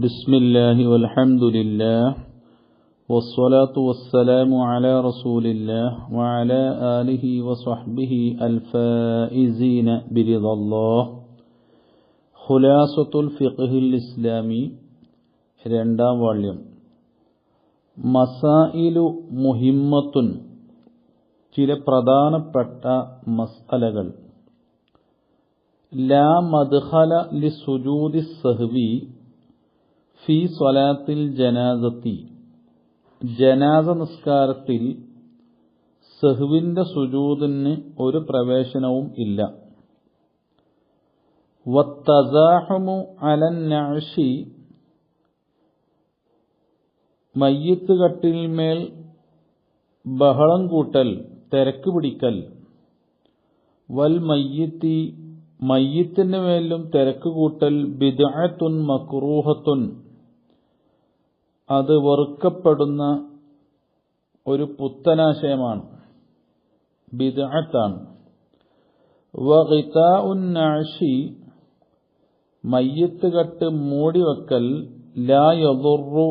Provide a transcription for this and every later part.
بسم الله والحمد لله والصلاة والسلام على رسول الله وعلى آله وصحبه الفائزين برضا الله. خلاصة الفقه الإسلامي രണ്ടാം വാള്യം. മസായിലു മുഹിമ്മത്തുൻ, ചില പ്രധാനപ്പെട്ട മസ്അലകൾ. ലാ മദ്ഖല ലിസുജൂദി സഹ്വി ഫി സ്വലാത്തിൽ ജനാസത്തി, ജനാസ നിസ്കാരത്തിൽ സഹ്വിന്റെ സുജൂദിന് ഒരു പ്രവേശനവും ഇല്ല. വത്തസാഹുമു അലൻ നഅ്ശി, മയ്യിത്ത് കട്ടിലിന്മേൽ ബഹളം കൂട്ടൽ, തിരക്ക് പിടിക്കൽ. വൽ മയ്യിത്തി, മയ്യിത്തിന് മേലും തിരക്ക് കൂട്ടൽ. ബിദ്അത്തുൻ മക്റൂഹത്തുൻ, അത് വെറുക്കപ്പെടുന്ന ഒരു പുത്തനാശയമാണ്, ബിദ്അത്താണ്. വഗിതാഉൻ നഅ്ശി, മയ്യിത്ത് കട്ട് മൂടിവെക്കൽ. ലാ യദുറു,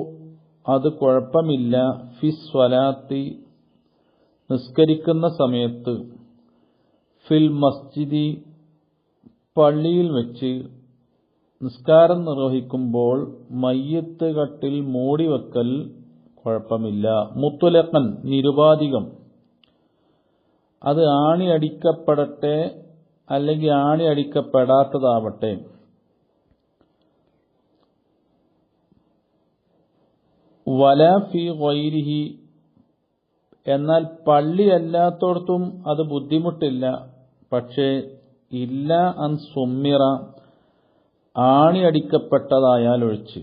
അത് കുഴപ്പമില്ല. ഫി സ്വലാത്തി, നിസ്കരിക്കുന്ന സമയത്ത്. ഫിൽ മസ്ജിദി, പള്ളിയിൽ വെച്ച് നിസ്കാരം നിർവഹിക്കുമ്പോൾ മയ്യിത്ത് കട്ടിൽ മൂടിവെക്കൽ കുഴപ്പമില്ല. മുത്ലഖൻ, നിരുപാധികം. അത് ആണി അടിക്കപ്പെടട്ടെ അല്ലെങ്കിൽ ആണി അടിക്കപ്പെടാത്തതാവട്ടെ. വലാ ഫി ഗൈരിഹി, എന്നാൽ പള്ളി അല്ലാത്തോടത്തും അത് ബുദ്ധിമുട്ടില്ല. പക്ഷേ ഇല്ല അൻ സുമ്മിറ, ആണി അടിക്കപ്പെട്ടതായാൽ ഒഴിച്ച്.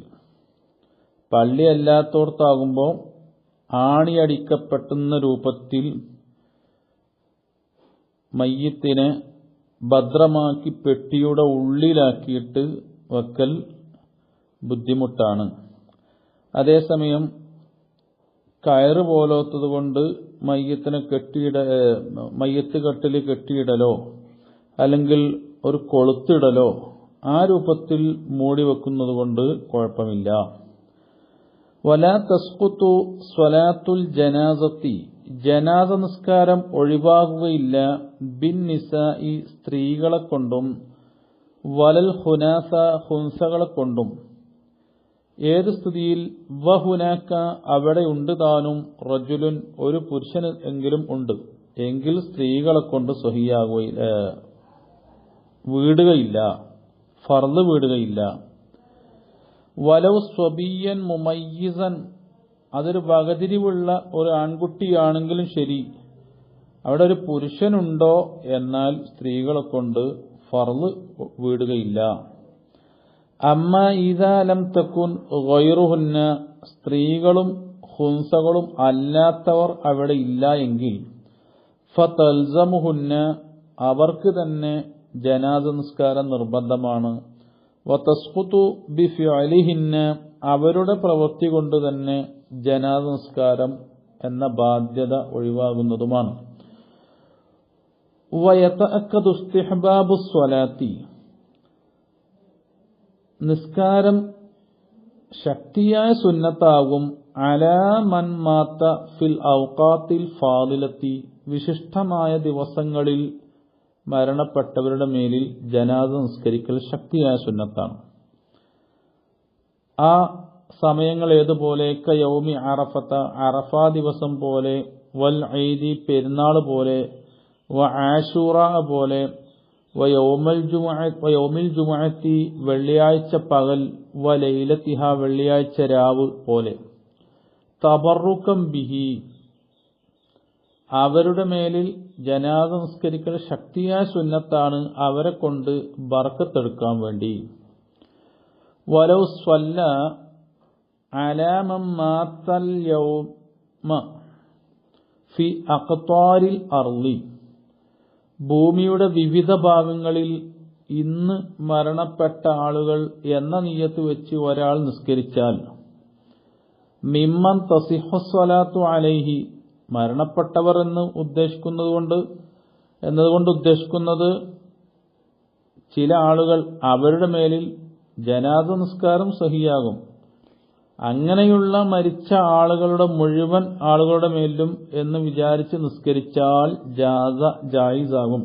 പള്ളി അല്ലാത്തോടത്താകുമ്പോൾ ആണി അടിക്കപ്പെട്ടുന്ന രൂപത്തിൽ മയ്യിത്തിനെ ഭദ്രമാക്കി പെട്ടിയുടെ ഉള്ളിലാക്കിയിട്ട് വെക്കൽ ബുദ്ധിമുട്ടാണ്. അതേസമയം കയറ് പോലത്തത് കൊണ്ട് മയ്യിത്തിനെ മയ്യിത്ത് കട്ടിൽ കെട്ടിയിടലോ അല്ലെങ്കിൽ ഒരു കൊളുത്തിടലോ ആ രൂപത്തിൽ മൂടിവെക്കുന്നത് കൊണ്ട് കുഴപ്പമില്ല. വലാ തസ്ഖുതു സ്വലാത്തുൽ ജനാസത്തി, ജനാസ നിസ്കാരം ഒഴിവാകുകയില്ല. ബിൻ നിസായി, സ്ത്രീകളെ കൊണ്ടും. വലൽ ഹുനാസ, ഹുൻസകളെ കൊണ്ടും. ഏത് സ്ഥിതിയിൽ? വഹുനാക്ക, അവിടെ ഉണ്ട് താനും. റജുലുൻ, ഒരു പുരുഷന് എങ്കിലും ഉണ്ട് എങ്കിൽ സ്ത്രീകളെ കൊണ്ട് വീടുകയില്ല, ഫർള് വീടുകയില്ല. വലൗ സ്വബിയൻ മുമയ്യിസൻ, അതൊരു വകതിരിവുള്ള ഒരു ആൺകുട്ടിയാണെങ്കിലും ശരി, അവിടെ ഒരു പുരുഷനുണ്ടോ എന്നാൽ സ്ത്രീകളെ കൊണ്ട് ഫർള് വീടുകയില്ല. അമ്മ ഇദാ ലം തകുൻ ഗൈറുഹുന്ന, സ്ത്രീകളും ഹുൻസകളും അല്ലാത്തവർ അവിടെ ഇല്ല എങ്കിൽ ഫതൽസമുഹുന്ന, അവർക്ക് തന്നെ ജനാസ നിസ്കാരം നിർബന്ധമാണ്. വതസ്ഖുതു ബിഫിഅലിഹിന്ന, അവരുടെ പ്രവൃത്തി കൊണ്ട് തന്നെ ജനാസ നിസ്കാരം എന്ന ബാധ്യത ഒഴിവാകുന്നതുമാണ്. വയതഅക്കദു ഇസ്തിഹ്ബാബു സ്വലാത്തി, നിസ്കാരം ശക്തിയായ സുന്നത്താകും. അലാ മൻ മാത്ത ഫിൽ ഔഖാത്തിൽ ഫാദിലത്തി, വിശിഷ്ടമായ ദിവസങ്ങളിൽ മരണപ്പെട്ടവരുടെ മേലിൽ ജനാസ നിസ്കരിക്കൽ ശക്തിയായ സുന്നത്താണ്. ആ സമയങ്ങൾ ഏതുപോലെ? കയൗമി അറഫത്ത, അറഫാ ദിവസം പോലെ. വൽ ഈദി, പെരുന്നാൾ പോലെ. വ ആശൂറ പോലെ. വയൗമിൽ ജുമുഅത്തി, വെള്ളിയാഴ്ച പകൽ. വ ലൈലത്തിഹ, വെള്ളിയാഴ്ച രാവ് പോലെ. തബറുകം ബിഹി, അവരുടെ മേലിൽ ജനാസ നിസ്കരിക്കൽ ശക്തിയായ സുന്നത്താണ്, അവരെ കൊണ്ട് ബർക്കത്തെടുക്കാൻ വേണ്ടി. വലൗ സ്വല്ല അലാ മൻ മാത്തൽ യൗമ ഫി അഖ്താരിൽ അർളി, ഭൂമിയുടെ വിവിധ ഭാഗങ്ങളിൽ ഇന്ന് മരണപ്പെട്ട ആളുകൾ എന്ന നിയ്യത്ത് വെച്ച് ഒരാൾ നിസ്കരിച്ചാൽ. മിമ്മൻ തസിഹു സ്വലാത്തു അലൈഹി, മരണപ്പെട്ടവർ എന്നതുകൊണ്ട് ഉദ്ദേശിക്കുന്നത് ചില ആളുകൾ അവരുടെ മേലിൽ ജനാസ നിസ്കാരം സഹിയാകും, അങ്ങനെയുള്ള മരിച്ച ആളുകളുടെ മുഴുവൻ ആളുകളുടെ മേലും എന്ന് വിചാരിച്ച് നിസ്കരിച്ചാൽ ജായിസാകും.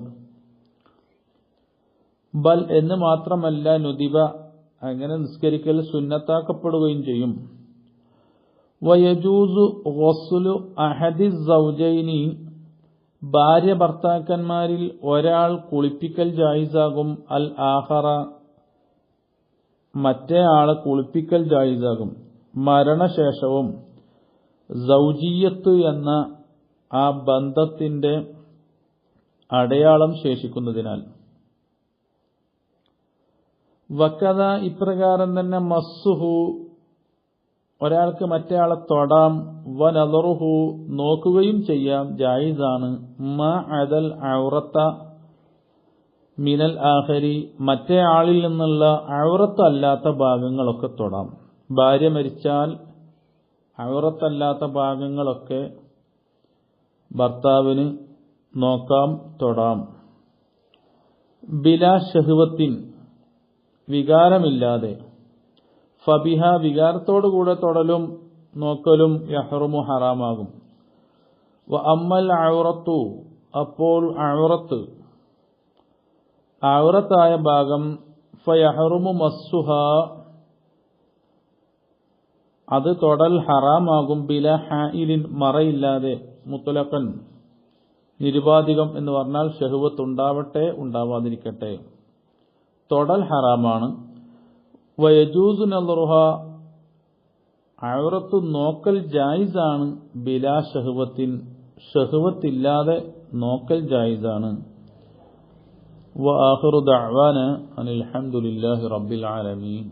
ബൽ എന്ന് മാത്രമല്ല, നുദിബ അങ്ങനെ നിസ്കരിക്കൽ സുന്നത്താക്കപ്പെടുകയും ചെയ്യും. വയജൂസു ഗുസ്ലു അഹദി സൗജൈനി, ഭാര്യ ഭർത്താക്കന്മാരിൽ ഒരാൾ കുളിപ്പിക്കൽ ജായിസാകും. അൽ ആഖറ, മറ്റേ ആളെ കുളിപ്പിക്കൽ ജായിസാകും. മരണശേഷവും സൗജിയത്ത് എന്ന ആ ബന്ധത്തിന്റെ അടയാളം ശേഷിക്കുന്നതിനാൽ. വക്കഥ, ഇപ്രകാരം തന്നെ മസ്സുഹു, ഒരാൾക്ക് മറ്റേ ആളെ തൊടാം. വനദറുഹു, നോക്കുകയും ചെയ്യാം, ജായിസാണ്. മാ അദൽ ഔറത്ത മിനൽ ആഖരി, മറ്റേ ആളിൽ നിന്നുള്ള ഔറത്തല്ലാത്ത ഭാഗങ്ങളൊക്കെ തൊടാം. ഭാര്യ മരിച്ചാൽ ഔറത്തല്ലാത്ത ഭാഗങ്ങളൊക്കെ ഭർത്താവിന് നോക്കാം, തൊടാം. ബിലാ ഷഹ്വത്തിൻ, വികാരമില്ലാതെ. ഫബിഹ, വികാരത്തോടുകൂടെ തൊടലും നോക്കലും യഹ്റുമു, ഹറാമാകും. വ അമ്മൽ ഔറത്തു, അപ്പോൾ ഔറത്തായ ഭാഗം, ഫയഹ്റുമു മസ്സുഹ, അത് തൊടൽ ഹറാമാകും. ബില ഹായിലിൻ, മറയില്ലാതെ. മുത്തലഖൻ, നിരുപാധികം എന്ന് പറഞ്ഞാൽ ഷഹ്വത്ത് ഉണ്ടാവട്ടെ ഉണ്ടാവാതിരിക്കട്ടെ, തൊടൽ ഹറാമാണ്. വയജൂസു നദറുഹ, ഔറത്ത് നോക്കൽ ജായിസാണ്. ബിലാ ഷഹ്വത്തിൻ, ഷഹ്വത്തില്ലാതെ നോക്കൽ ജായിസാണ്. വആഖിറു ദഅ്വാന അനിൽ ഹംദുലില്ലാഹി റബ്ബിൽ ആലമീൻ.